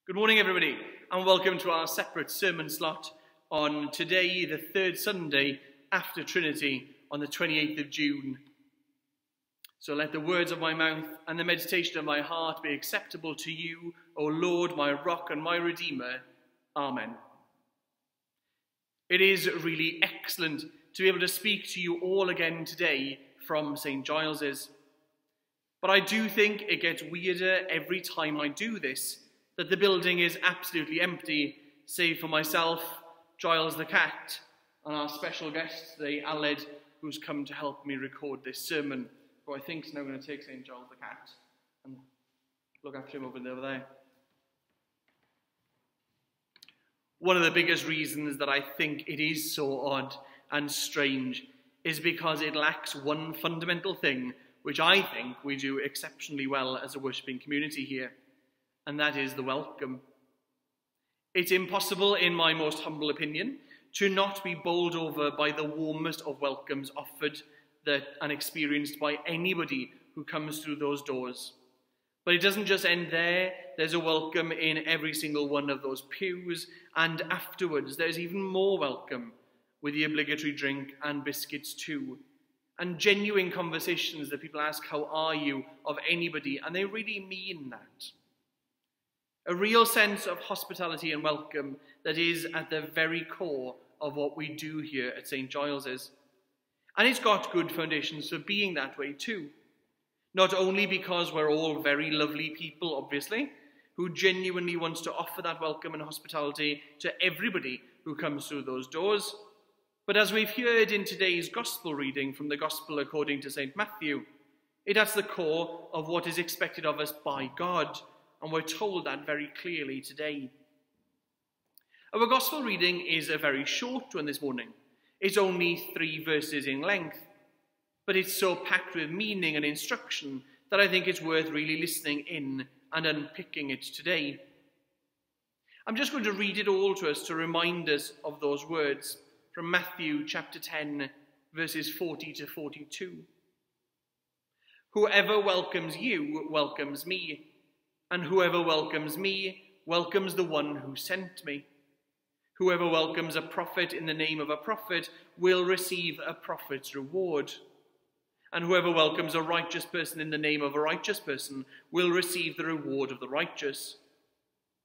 Good morning, everybody, and welcome to our separate sermon slot on today, the third Sunday after Trinity, on the 28th of June. So let the words of my mouth and the meditation of my heart be acceptable to you, O Lord, my rock and my redeemer. Amen. It is really excellent to be able to speak to you all again today from St. Giles's. But I do think it gets weirder every time I do this, that the building is absolutely empty, save for myself, Giles the cat, and our special guest today, Aled, who's come to help me record this sermon, who I think is now going to take St. Giles the cat and look after him over there. One of the biggest reasons that I think it is so odd and strange is because it lacks one fundamental thing, which I think we do exceptionally well as a worshipping community here, and that is the welcome. It's impossible, in my most humble opinion, to not be bowled over by the warmest of welcomes offered and experienced by anybody who comes through those doors. But it doesn't just end there. There's a welcome in every single one of those pews, and afterwards there's even more welcome, with the obligatory drink and biscuits too, and genuine conversations that people ask, "How are you?" of anybody, and they really mean that. A real sense of hospitality and welcome that is at the very core of what we do here at St. Giles's. And it's got good foundations for being that way too. Not only because we're all very lovely people, obviously, who genuinely wants to offer that welcome and hospitality to everybody who comes through those doors, but as we've heard in today's Gospel reading from the Gospel according to St. Matthew, it is the core of what is expected of us by God, and we're told that very clearly today. Our Gospel reading is a very short one this morning. It's only 3 verses in length, but it's so packed with meaning and instruction that I think it's worth really listening in and unpicking it today. I'm just going to read it all to us to remind us of those words from Matthew chapter 10, verses 40 to 42. "Whoever welcomes you welcomes me, and whoever welcomes me welcomes the one who sent me. Whoever welcomes a prophet in the name of a prophet will receive a prophet's reward. And whoever welcomes a righteous person in the name of a righteous person will receive the reward of the righteous.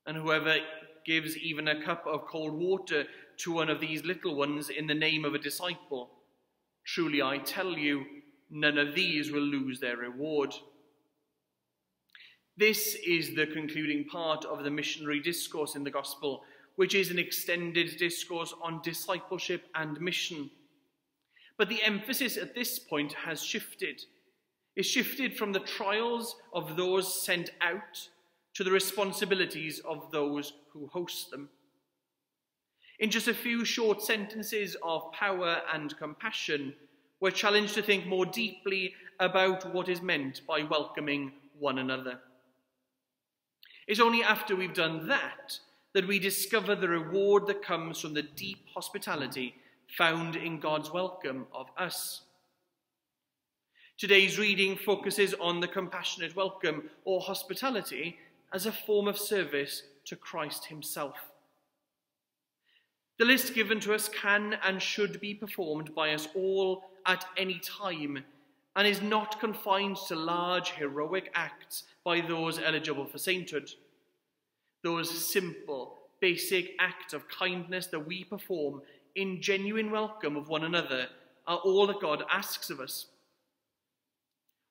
And whoever gives even a cup of cold water to one of these little ones in the name of a disciple, truly I tell you, none of these will lose their reward." This is the concluding part of the missionary discourse in the Gospel, which is an extended discourse on discipleship and mission. But the emphasis at this point has shifted. It's shifted from the trials of those sent out to the responsibilities of those who host them. In just a few short sentences of power and compassion, we're challenged to think more deeply about what is meant by welcoming one another. It's only after we've done that we discover the reward that comes from the deep hospitality found in God's welcome of us. Today's reading focuses on the compassionate welcome or hospitality as a form of service to Christ himself. The list given to us can and should be performed by us all at any time, and is not confined to large heroic acts by those eligible for sainthood. Those simple, basic acts of kindness that we perform in genuine welcome of one another are all that God asks of us.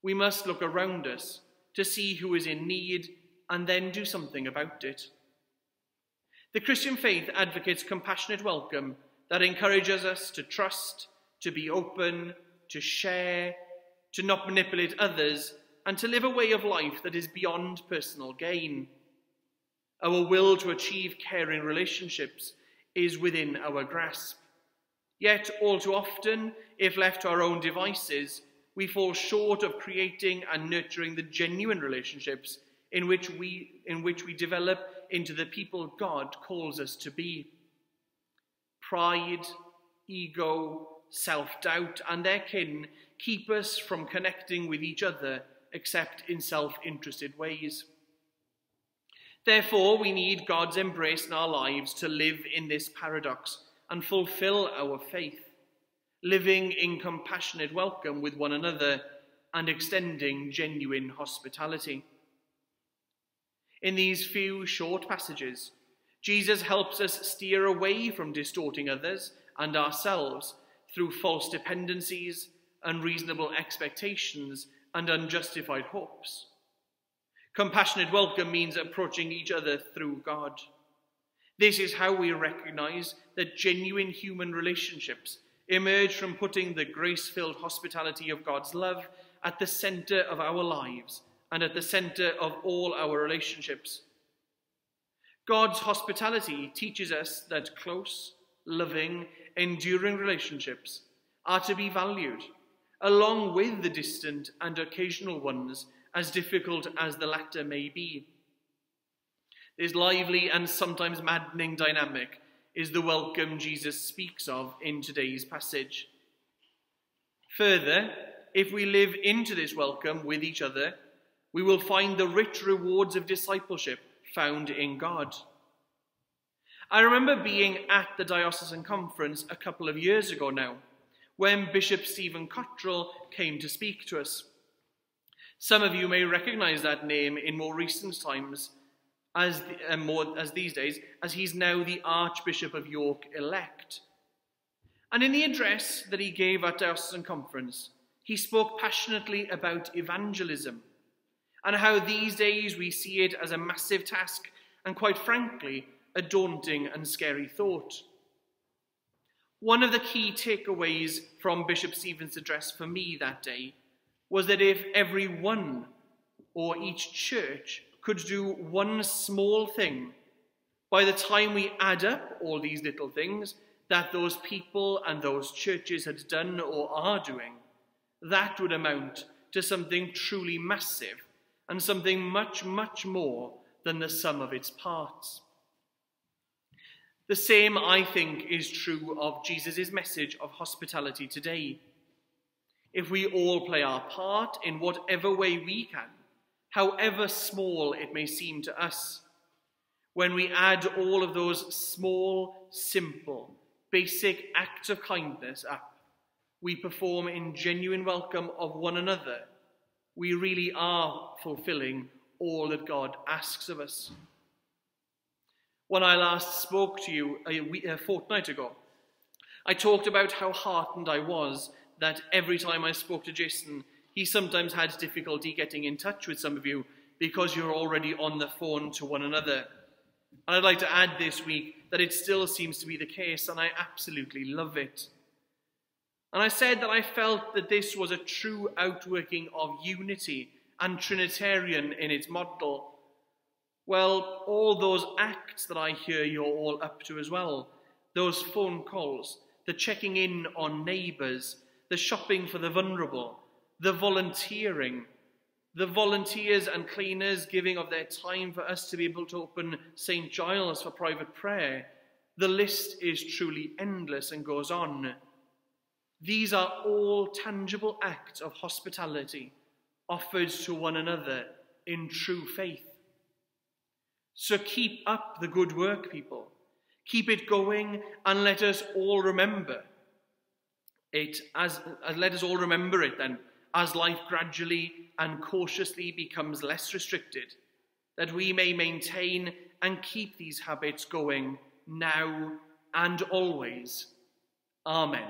We must look around us to see who is in need and then do something about it. The Christian faith advocates compassionate welcome that encourages us to trust, to be open, to share, to not manipulate others, and to live a way of life that is beyond personal gain. Our will to achieve caring relationships is within our grasp. Yet, all too often, if left to our own devices, we fall short of creating and nurturing the genuine relationships in which we develop into the people God calls us to be. Pride, ego, self-doubt, and their kin keep us from connecting with each other except in self-interested ways. Therefore, we need God's embrace in our lives to live in this paradox and fulfill our faith, living in compassionate welcome with one another and extending genuine hospitality. In these few short passages, Jesus helps us steer away from distorting others and ourselves through false dependencies, unreasonable expectations, and unjustified hopes. Compassionate welcome means approaching each other through God. This is how we recognize that genuine human relationships emerge from putting the grace-filled hospitality of God's love at the center of our lives and at the center of all our relationships. God's hospitality teaches us that close, loving, enduring relationships are to be valued, along with the distant and occasional ones, as difficult as the latter may be. This lively and sometimes maddening dynamic is the welcome Jesus speaks of in today's passage. Further, if we live into this welcome with each other, we will find the rich rewards of discipleship found in God. I remember being at the diocesan conference a couple of years ago now, when Bishop Stephen Cottrell came to speak to us. Some of you may recognize that name in more recent times, as these days, as he's now the Archbishop of York elect. And in the address that he gave at diocesan conference, he spoke passionately about evangelism and how these days we see it as a massive task and, quite frankly, a daunting and scary thought. One of the key takeaways from Bishop Stephen's address for me that day was that if every one or each church could do one small thing, by the time we add up all these little things that those people and those churches had done or are doing, that would amount to something truly massive and something much, much more than the sum of its parts. The same, I think, is true of Jesus' message of hospitality today. If we all play our part in whatever way we can, however small it may seem to us, when we add all of those small, simple, basic acts of kindness up, we perform in genuine welcome of one another, we really are fulfilling all that God asks of us. When I last spoke to you a fortnight ago, I talked about how heartened I was that every time I spoke to Jason, he sometimes had difficulty getting in touch with some of you because you're already on the phone to one another. And I'd like to add this week that it still seems to be the case, and I absolutely love it. And I said that I felt that this was a true outworking of unity and Trinitarian in its model. Well, all those acts that I hear you're all up to as well, those phone calls, the checking in on neighbours, the shopping for the vulnerable, the volunteering, the volunteers and cleaners giving of their time for us to be able to open St. Giles for private prayer. The list is truly endless and goes on. These are all tangible acts of hospitality offered to one another in true faith. So keep up the good work, people. Keep it going, and let us all remember it as life gradually and cautiously becomes less restricted, that we may maintain and keep these habits going now and always. Amen.